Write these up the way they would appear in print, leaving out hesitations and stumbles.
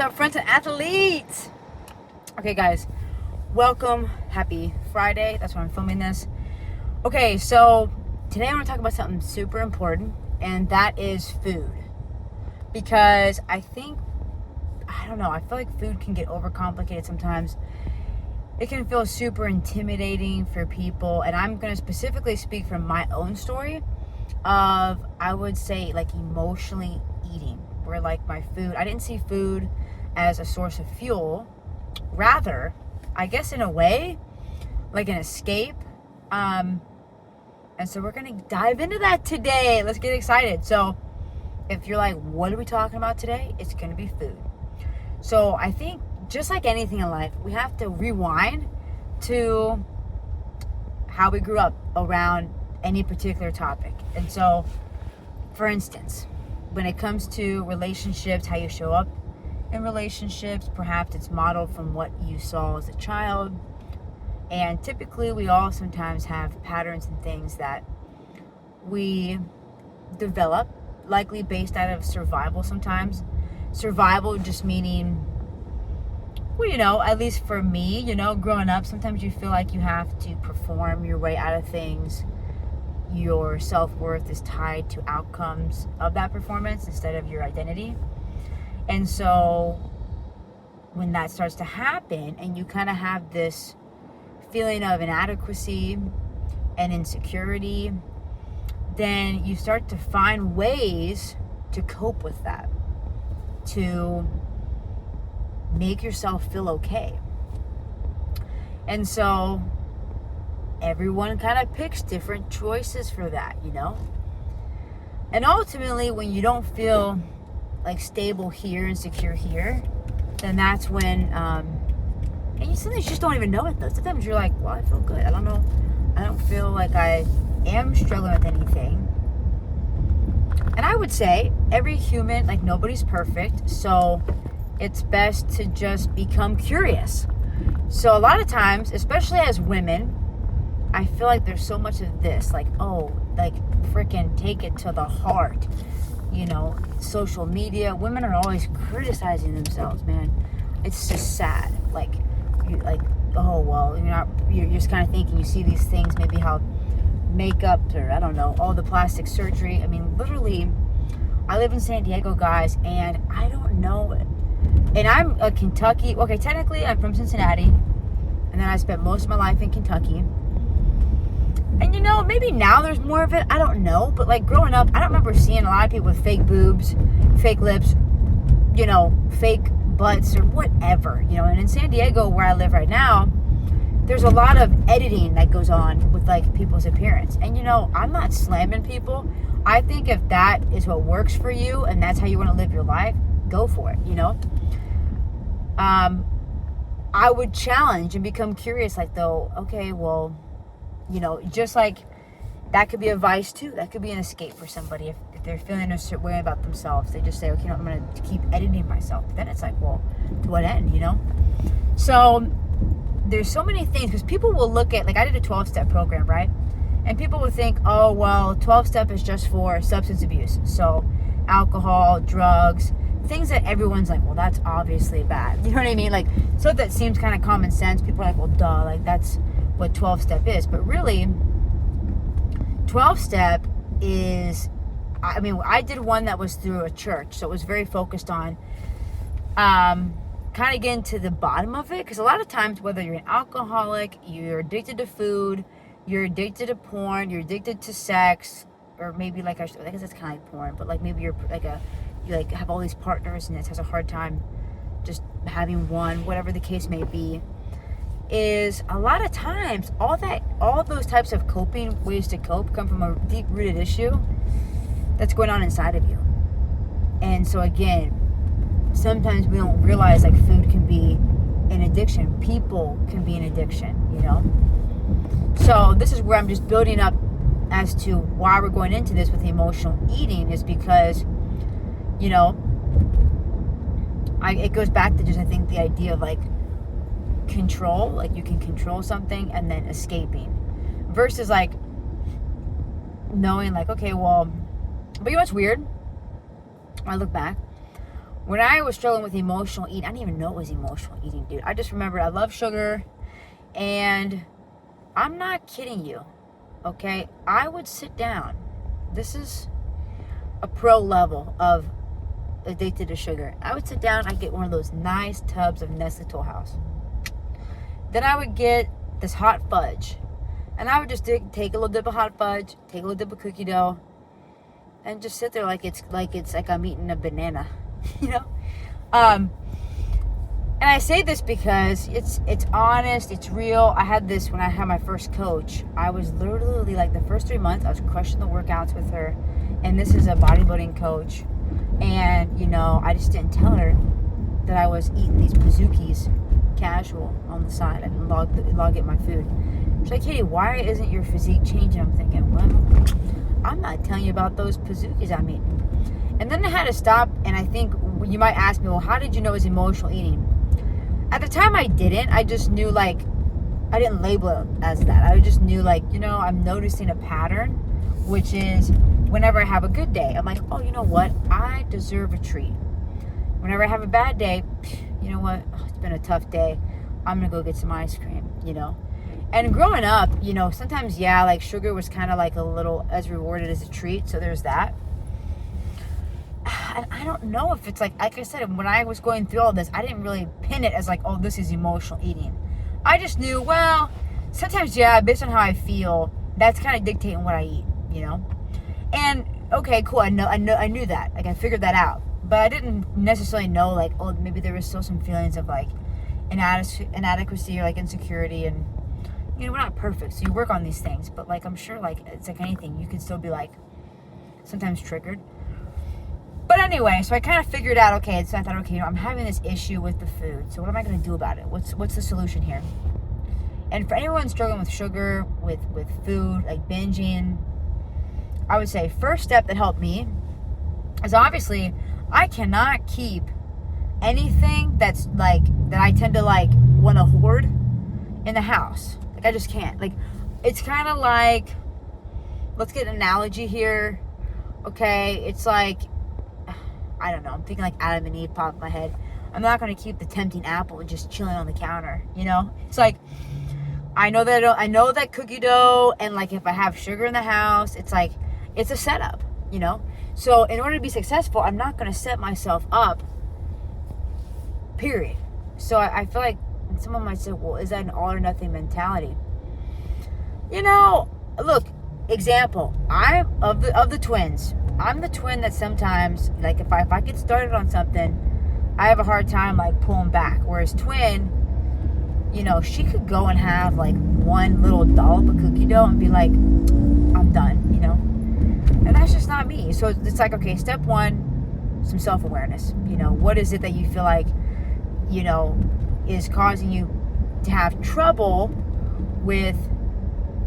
What's up, friends and athletes? Okay, guys, welcome. Happy Friday. That's why I'm filming this. Okay, so today I want to talk about something super important, and that is food. Because I feel like food can get overcomplicated sometimes. It can feel super intimidating for people, and I'm going to specifically speak from my own story of, I would say, like emotionally eating, where like my food, I didn't see food as a source of fuel, rather, I guess in a way, like an escape. And so we're gonna dive into that today. Let's get excited. So if you're like, what are we talking about today? It's gonna be food. So I think just like anything in life, we have to rewind to how we grew up around any particular topic. And so, for instance, when it comes to relationships, how you show up in relationships, perhaps it's modeled from what you saw as a child. And typically we all sometimes have patterns and things that we develop, likely based out of survival sometimes. Survival just meaning, well, at least for me, growing up, sometimes you feel like you have to perform your way out of things. Your self-worth is tied to outcomes of that performance instead of your identity. And so when that starts to happen and you kind of have this feeling of inadequacy and insecurity, then you start to find ways to cope with that, to make yourself feel okay. And so everyone kind of picks different choices for that, And ultimately, when you don't feel like stable here and secure here, then that's when and you sometimes just don't even know it though. Sometimes you're like, well, I feel good. I don't know. I don't feel like I am struggling with anything. And I would say every human, like nobody's perfect, so it's best to just become curious. So a lot of times, especially as women, I feel like there's so much of this, like, oh, like freaking take it to the heart. Social media, women are always criticizing themselves, man. It's just sad. Like, oh, well, you're just kind of thinking, you see these things, maybe how makeup, or I don't know, all the plastic surgery. I mean, literally, I live in San Diego, guys, and I don't know it. And I'm a Kentucky, okay, technically I'm from Cincinnati, and then I spent most of my life in Kentucky. And maybe now there's more of it, I don't know, but like growing up, I don't remember seeing a lot of people with fake boobs, fake lips, fake butts or whatever, and in San Diego where I live right now, there's a lot of editing that goes on with like people's appearance. And I'm not slamming people. I think if that is what works for you and that's how you want to live your life, go for it, I would challenge and become curious, like, though, okay, well, just like that could be a vice too. That could be an escape for somebody. If they're feeling a certain way about themselves, they just say, okay, I'm going to keep editing myself. But then it's like, well, to what end, So there's so many things, because people will look at, like, I did a 12-step program, right? And people would think, oh, well, 12-step is just for substance abuse. So alcohol, drugs, things that everyone's like, well, that's obviously bad. You know what I mean? Like, so that seems kind of common sense. People are like, well, duh, like that's what 12-step is. But really, 12-step is, I did one that was through a church, so it was very focused on kind of getting to the bottom of it, because a lot of times, whether you're an alcoholic, you're addicted to food, you're addicted to porn, you're addicted to sex, or maybe I guess it's kind of like porn, but like maybe you're like you like have all these partners and it has a hard time just having one, whatever the case may be, is a lot of times all those types of coping ways to cope come from a deep-rooted issue that's going on inside of you. And so again, sometimes we don't realize like food can be an addiction, people can be an addiction, So this is where I'm just building up as to why we're going into this with emotional eating, is because it goes back to just, I think, the idea of like control, like you can control something, and then escaping, versus like knowing like, okay, well, but what's weird, I look back, when I was struggling with emotional eating, I didn't even know it was emotional eating, dude. I just remember I love sugar, and I'm not kidding you, okay? I would sit down. This is a pro level of addicted to sugar. I would sit down, I'd get one of those nice tubs of Nestle Toll House. Then I would get this hot fudge. And I would just take a little dip of hot fudge, take a little dip of cookie dough, and just sit there like it's like I'm eating a banana, you know? And I say this because it's honest, it's real. I had this when I had my first coach. I was literally like the first 3 months, I was crushing the workouts with her. And this is a bodybuilding coach. And, you know, I just didn't tell her that I was eating these Pazookies casual on the side. I didn't log it my food. She's like, Katie, why isn't your physique changing? I'm thinking, well, I'm not telling you about those Pazookies I'm eating. And then I had to stop, and I think you might ask me, well, how did you know it was emotional eating? At the time I didn't. I just knew, like, I didn't label it as that. I just knew, like, you know, I'm noticing a pattern, which is whenever I have a good day, I'm like, oh, you know what? I deserve a treat. Whenever I have a bad day, you know what? Oh, it's been a tough day. I'm going to go get some ice cream, you know? And growing up, you know, sometimes, yeah, like sugar was kind of like a little as rewarded as a treat. So there's that. And I don't know if it's like I said, when I was going through all this, I didn't really pin it as like, oh, this is emotional eating. I just knew, well, sometimes, yeah, based on how I feel, that's kind of dictating what I eat, you know? And okay, cool. I knew that. Like I figured that out. But I didn't necessarily know like, oh, maybe there was still some feelings of like inadequacy or like insecurity, and you know, we're not perfect, so you work on these things, but like I'm sure like it's like anything, you can still be like sometimes triggered. But anyway, so I kind of figured out, okay, so I thought, okay, you know, I'm having this issue with the food, so what am I going to do about it? What's the solution here? And for anyone struggling with sugar, with food, like binging, I would say first step that helped me is obviously I cannot keep anything that's like that I tend to like want to hoard in the house. Like I just can't. Like it's kind of like, let's get an analogy here. Okay, it's like, I don't know, I'm thinking like Adam and Eve popped in my head. I'm not going to keep the tempting apple just chilling on the counter, you know? It's like I know that cookie dough, and like if I have sugar in the house, it's like it's a setup, you know? So in order to be successful, I'm not going to set myself up, period. So I feel like someone might say, well, is that an all or nothing mentality? You know, look, example, I'm of the twins. I'm the twin that sometimes, like if I get started on something, I have a hard time like pulling back. Whereas twin, you know, she could go and have like one little dollop of cookie dough and be like, I'm done, you know? And that's just not me. So it's like, okay, step one, some self-awareness. You know, what is it that you feel like, you know, is causing you to have trouble with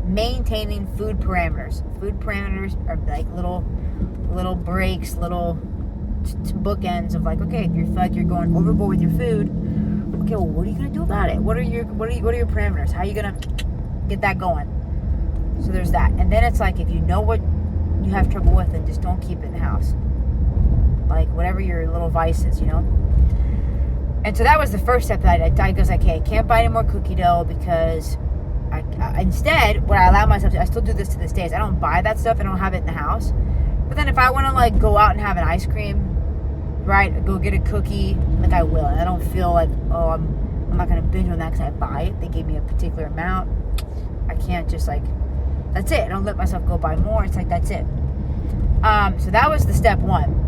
maintaining food parameters? Food parameters are like little breaks, little bookends of like, okay, if you feel like you're going overboard with your food, okay, well, what are you gonna do about it? What are your parameters? How are you gonna get that going? So there's that. And then it's like, if you know what you have trouble with, then just don't keep it in the house. Like whatever your little vice is, you know. And so that was the first step that I was like, okay, I can't buy any more cookie dough, because I instead, what I allow myself to, I still do this to this day, is I don't buy that stuff. I don't have it in the house. But then if I want to like go out and have an ice cream, right, go get a cookie, like I will. And I don't feel like, oh, I'm not going to binge on that because I buy it. They gave me a particular amount. I can't just like, that's it. I don't let myself go buy more. It's like, that's it. So that was the step one.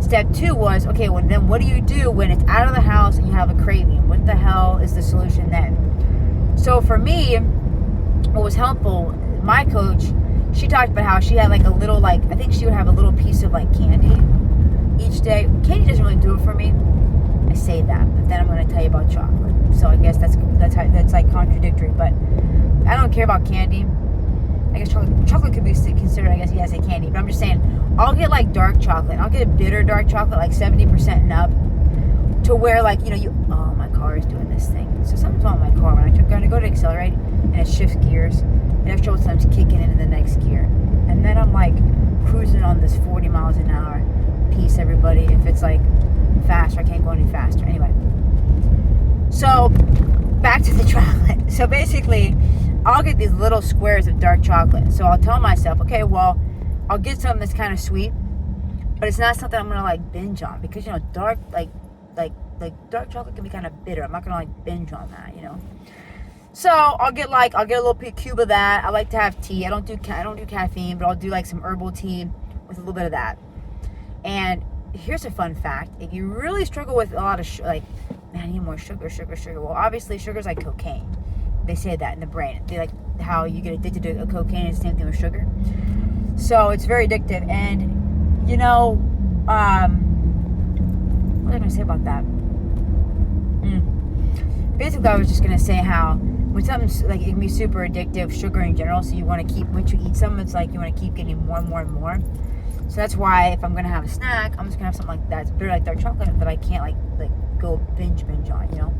Step two was, okay, well then what do you do when it's out of the house and you have a craving? What the hell is the solution then? So for me, what was helpful, my coach, she talked about how she had like a little, like, I think she would have a little piece of like candy each day. Candy doesn't really do it for me. I say that, but then I'm going to tell you about chocolate. So I guess that's like contradictory, but I don't care about candy. I guess chocolate could be considered, I guess, yes, a candy. But I'm just saying, I'll get like dark chocolate. I'll get a bitter dark chocolate, like 70% and up, to where like, you know, oh, my car is doing this thing. So something's wrong with my car. When I'm going to go to accelerate and it shifts gears, and I have trouble sometimes kicking into the next gear. And then I'm like cruising on this 40 miles an hour piece, everybody. If it's like faster. I can't go any faster. Anyway. So, back to the chocolate. So basically, I'll get these little squares of dark chocolate. So I'll tell myself, okay, well, I'll get something that's kind of sweet, but it's not something I'm gonna like binge on, because dark dark chocolate can be kind of bitter. I'm not gonna like binge on that. So I'll get a little cube of that. I like to have tea. I don't do caffeine, but I'll do like some herbal tea with a little bit of that. And here's a fun fact: if you really struggle with a lot of man, I need more sugar. Well, obviously, sugar's like cocaine. They say that in the brain. They like how you get addicted to cocaine. It's the same thing with sugar. So it's very addictive. And what was I gonna say about that? Basically, I was just gonna say how when something's like, it can be super addictive, sugar in general. So you want to keep, once you eat something, it's like you want to keep getting more and more and more. So that's why if I'm gonna have a snack, I'm just gonna have something like that. It's bitter like dark chocolate, but I can't like go binge on.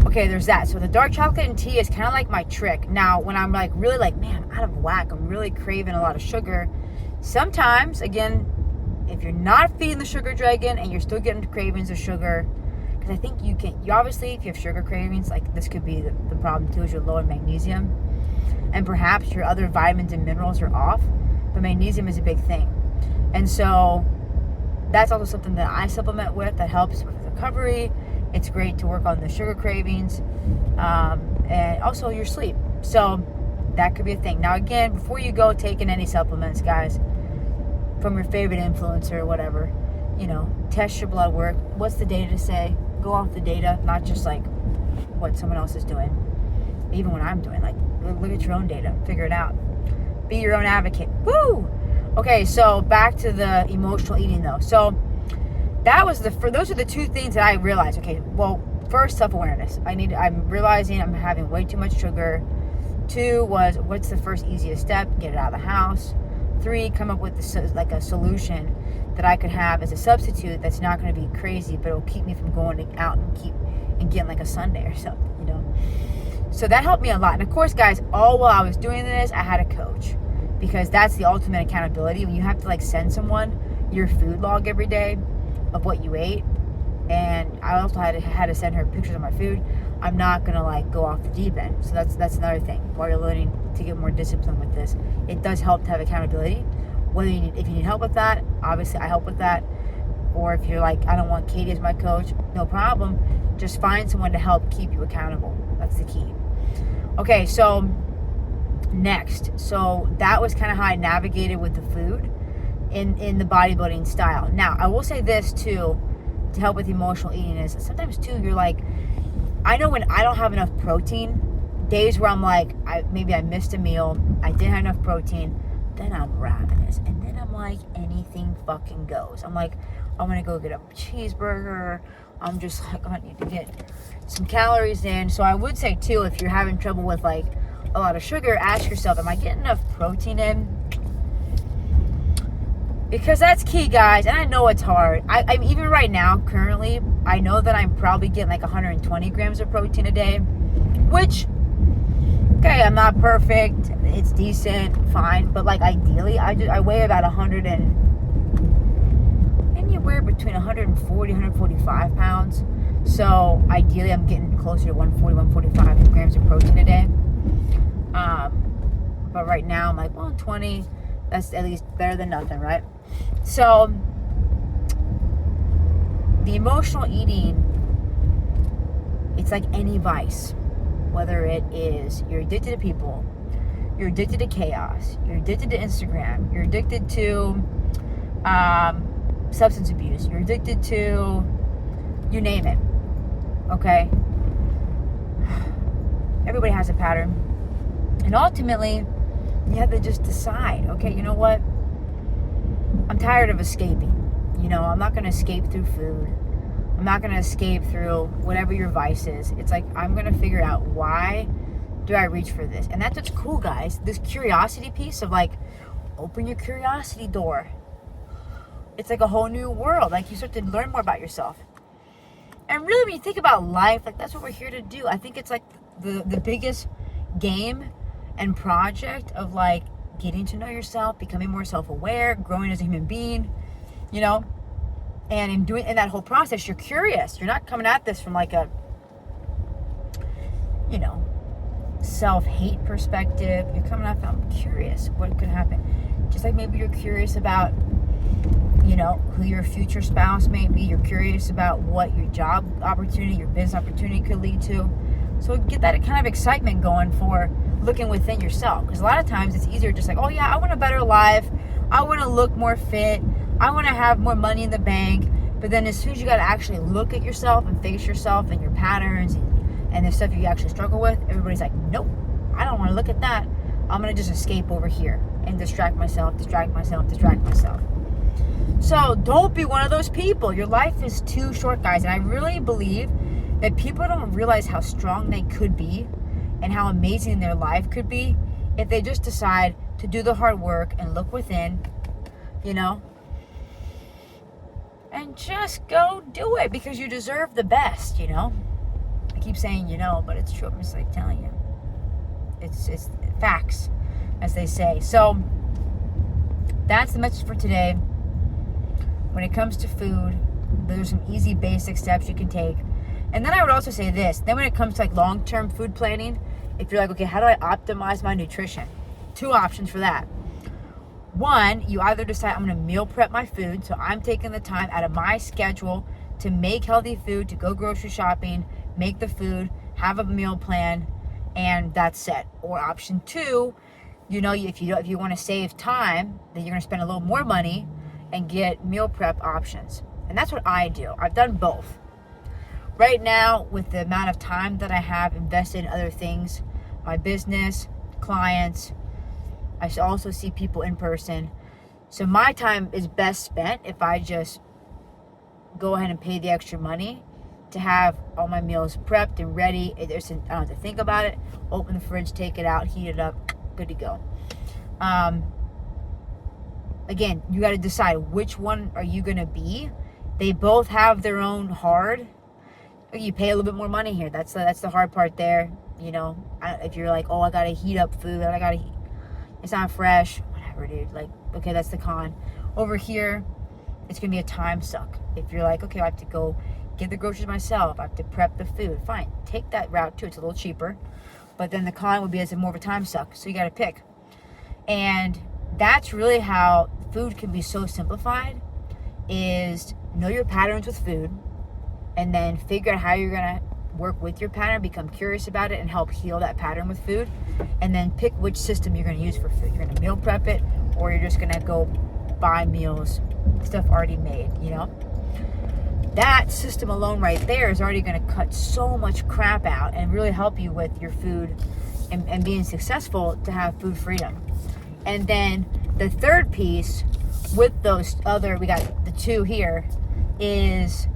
Okay, there's that. So the dark chocolate and tea is kind of like my trick. Now, when I'm like really like, man, I'm out of whack, I'm really craving a lot of sugar. Sometimes, again, if you're not feeding the sugar dragon and you're still getting cravings of sugar, because I think you obviously, if you have sugar cravings, like this could be the problem too, is you're low in magnesium, and perhaps your other vitamins and minerals are off, but magnesium is a big thing. And so that's also something that I supplement with that helps with recovery. It's great to work on the sugar cravings, and also your sleep. So that could be a thing. Now, again, before you go taking any supplements, guys, from your favorite influencer or whatever, test your blood work. What's the data say? Go off the data, not just like what someone else is doing. Even what I'm doing, like look at your own data, figure it out. Be your own advocate. Woo! Okay, so back to the emotional eating though. So those are the two things that I realized. Okay, well, first, self-awareness. I'm realizing I'm having way too much sugar. 2 was, what's the first easiest step? Get it out of the house. 3, come up with a solution that I could have as a substitute that's not going to be crazy, but it'll keep me from going out and getting like a sundae or something, So that helped me a lot. And of course, guys, all while I was doing this, I had a coach, because that's the ultimate accountability. When you have to like send someone your food log every day of what you ate, and I also had to send her pictures of my food. I'm not gonna like go off the deep end. So that's another thing. While you're learning to get more discipline with this, it does help to have accountability. If you need help with that, obviously I help with that. Or if you're like, I don't want Katie as my coach, no problem. Just find someone to help keep you accountable. That's the key. Okay, so next. So that was kind of how I navigated with the food in the bodybuilding style. Now, I will say this too, to help with emotional eating, is sometimes too, you're like, I know when I don't have enough protein, days where I'm like, maybe I missed a meal, I didn't have enough protein, then I'm ravenous, and then I'm like, anything fucking goes. I'm like, I'm gonna go get a cheeseburger. I'm just like, I need to get some calories in. So I would say too, if you're having trouble with like a lot of sugar, ask yourself, am I getting enough protein in? Because that's key, guys. And I know it's hard. I'm even right now, currently, I know that I'm probably getting like 120 grams of protein a day, which, okay, I'm not perfect. It's decent, fine. But like ideally, I weigh about 100 and anywhere between 140, 145 pounds. So ideally, I'm getting closer to 140, 145 grams of protein a day. But right now, I'm like 120. That's at least better than nothing, right? So the emotional eating, it's like any vice. Whether it is you're addicted to people, you're addicted to chaos, you're addicted to Instagram, you're addicted to substance abuse, you're addicted to, you name it, okay? Everybody has a pattern. And ultimately, you have to just decide, okay, you know what? I'm tired of escaping. I'm not going to escape through food. I'm not going to escape through whatever your vice is. It's like, I'm going to figure out, why do I reach for this? And that's what's cool, guys. This curiosity piece of like, open your curiosity door. It's like a whole new world. Like, you start to learn more about yourself. And really, when you think about life, like, that's what we're here to do. I think it's like the biggest game and project of like getting to know yourself, becoming more self-aware, growing as a human being, And in that whole process, you're curious. You're not coming at this from like a, you know, self-hate perspective. You're coming at from curious what could happen. Just like maybe you're curious about, you know, who your future spouse may be. You're curious about what your job opportunity, your business opportunity could lead to. So get that kind of excitement going for looking within yourself. Because a lot of times it's easier just like, oh yeah, I want a better life. I want to look more fit. I want to have more money in the bank. But then as soon as you got to actually look at yourself and face yourself and your patterns and the stuff you actually struggle with, everybody's like, nope, I don't want to look at that. I'm going to just escape over here and distract myself. So don't be one of those people. Your life is too short, guys. And I really believe that people don't realize how strong they could be and how amazing their life could be if they just decide to do the hard work and look within, you know, and just go do it, because you deserve the best, you know. I keep saying, you know, but it's true. I'm just like telling you. It's facts, as they say. So that's the message for today. When it comes to food, there's some easy basic steps you can take. And then I would also say this. Then when it comes to like long-term food planning, if you're like, okay, how do I optimize my nutrition? 2 options for that. One, you either decide I'm going to meal prep my food. So I'm taking the time out of my schedule to make healthy food, to go grocery shopping, make the food, have a meal plan, and that's it. Or option 2, you know, if you want to save time, then you're going to spend a little more money and get meal prep options. And that's what I do. I've done both. Right now, with the amount of time that I have invested in other things, my business, clients, I also see people in person. So my time is best spent if I just go ahead and pay the extra money to have all my meals prepped and ready. I don't have to think about it. Open the fridge, take it out, heat it up, good to go. Again, you got to decide which one are you going to be. They both have their own hard. You pay a little bit more money here. That's the hard part there. You know, if you're like, oh, I got to heat up food. It's not fresh. Whatever, dude. Like, okay, that's the con. Over here, it's going to be a time suck. If you're like, okay, I have to go get the groceries myself. I have to prep the food. Fine. Take that route too. It's a little cheaper. But then the con would be it's more of a time suck. So you got to pick. And that's really how food can be so simplified, is know your patterns with food and then figure out how you're going to work with your pattern, become curious about it, and help heal that pattern with food. And then pick which system you're going to use for food. You're going to meal prep it, or you're just going to go buy meals, stuff already made, you know? That system alone right there is already going to cut so much crap out and really help you with your food and being successful to have food freedom. And then the third piece with those other, we got the 2 here, is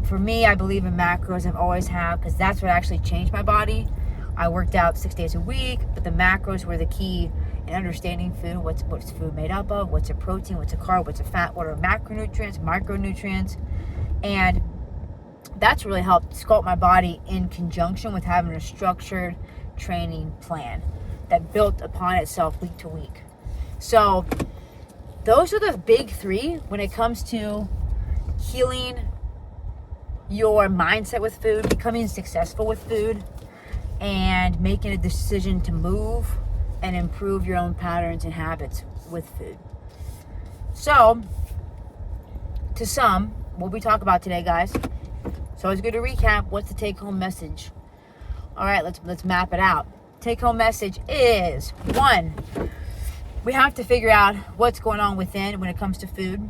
for me, I believe in macros. I've always have, because that's what actually changed my body. I worked out 6 days a week, but the macros were the key in understanding food. What's food made up of? What's a protein? What's a carb? What's a fat? What are macronutrients, micronutrients? And that's really helped sculpt my body in conjunction with having a structured training plan that built upon itself week to week. So those are the big 3 when it comes to healing your mindset with food, becoming successful with food, and making a decision to move and improve your own patterns and habits with food. So, to sum what we talk about today, guys. So it's good to recap. What's the take-home message? All right, let's map it out. Take-home message is 1, we have to figure out what's going on within when it comes to food.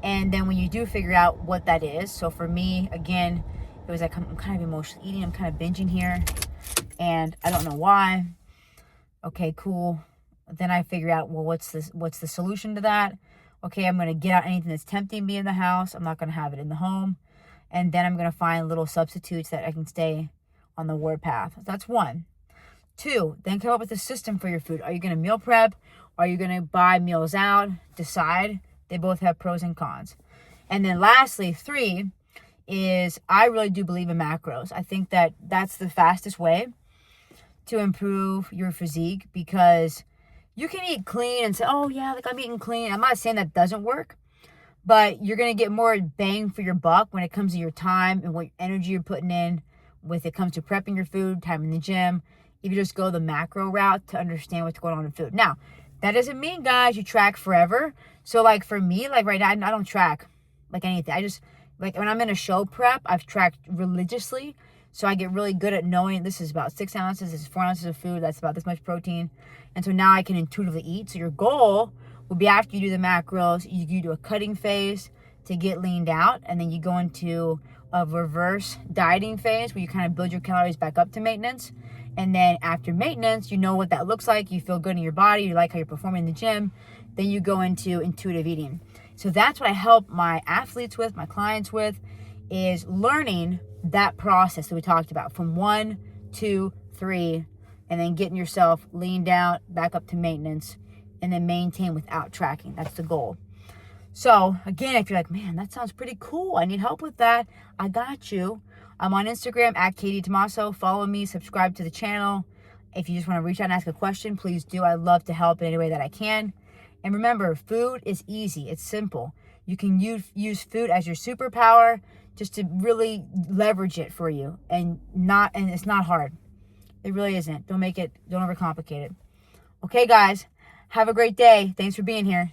And then when you do figure out what that is, so for me, again, it was like I'm kind of emotionally eating. I'm kind of binging here, and I don't know why. Okay, cool. Then I figure out, well, what's the solution to that? Okay, I'm going to get out anything that's tempting me in the house. I'm not going to have it in the home. And then I'm going to find little substitutes that I can stay on the warpath. That's 1. 2, then come up with a system for your food. Are you going to meal prep? Are you going to buy meals out? Decide. They both have pros and cons. And then lastly, 3 is I really do believe in macros. I think that that's the fastest way to improve your physique, because you can eat clean and say, oh yeah, like I'm eating clean. I'm not saying that doesn't work, but you're going to get more bang for your buck when it comes to your time and what energy you're putting in when it comes to prepping your food, time in the gym. If you just go the macro route to understand what's going on in food. Now, that doesn't mean, guys, you track forever. So, like, for me, like, right now, I don't track, like, anything. I just, like, when I'm in a show prep, I've tracked religiously. So I get really good at knowing this is about 6 ounces, this is 4 ounces of food, that's about this much protein. And so now I can intuitively eat. So your goal will be, after you do the macros, you do a cutting phase to get leaned out. And then you go into a reverse dieting phase where you kind of build your calories back up to maintenance. And then after maintenance, you know what that looks like. You feel good in your body. You like how you're performing in the gym. Then you go into intuitive eating. So that's what I help my athletes with, my clients with, is learning that process that we talked about from 1, 2, 3, and then getting yourself leaned out, back up to maintenance, and then maintain without tracking. That's the goal. So again, if you're like, man, that sounds pretty cool, I need help with that, I got you. I'm on Instagram at Katie Tomaso. Follow me, subscribe to the channel. If you just want to reach out and ask a question, please do. I'd love to help in any way that I can. And remember, food is easy. It's simple. You can use food as your superpower, just to really leverage it for you, and it's not hard. It really isn't. Don't overcomplicate it. Okay, guys, have a great day. Thanks for being here.